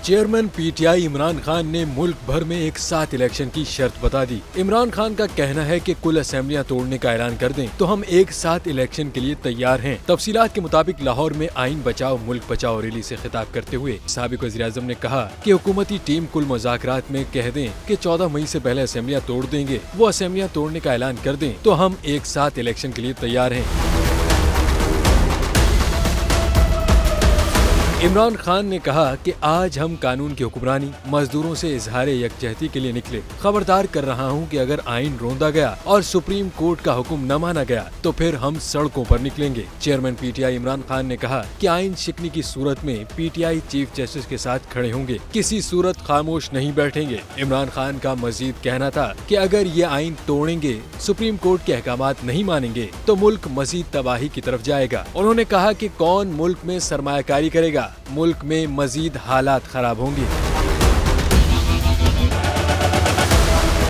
Chairman PTI Imran Khan ने मुल्क भर में एक साथ इलेक्शन की शर्त बता दी। इमरान खान का कहना है कि कुल असेंबलियां तोड़ने का ऐलान कर दें तो हम एक साथ इलेक्शन के लिए तैयार हैं। तफसीलात के मुताबिक लाहौर में आइन बचाओ मुल्क बचाओ रैली से खिताब करते हुए साबिक वज़ीर-ए-आज़म ने कहा कि हुकूमती टीम कुल मुज़ाकरात में कह दें कि 14 मई से पहले असेंबलियां तोड़ देंगे, वो असेंबलियां तोड़ने का ऐलान कर दें तो हम एक साथ इलेक्शन के लिए तैयार हैं। इमरान खान ने कहा कि आज हम कानून की हुक्मरानी, मजदूरों से इजहार यकजहती के लिए निकले। खबरदार कर रहा हूं कि अगर आइन रोंदा गया और सुप्रीम कोर्ट का हुक्म न माना गया तो फिर हम सड़कों पर निकलेंगे। चेयरमैन पीटीआई इमरान खान ने कहा कि आइन शिकनी की सूरत में पीटीआई चीफ जस्टिस के साथ खड़े होंगे, किसी सूरत खामोश नहीं बैठेंगे। इमरान खान का मजीद कहना था कि अगर ये आइन तोड़ेंगे, सुप्रीम कोर्ट के अहकामात नहीं मानेंगे तो मुल्क मजीद तबाही की तरफ जाएगा। उन्होंने कहा कि कौन मुल्क में सरमायाकारी करेगा, मुल्क में मजीद हालात खराब होंगे।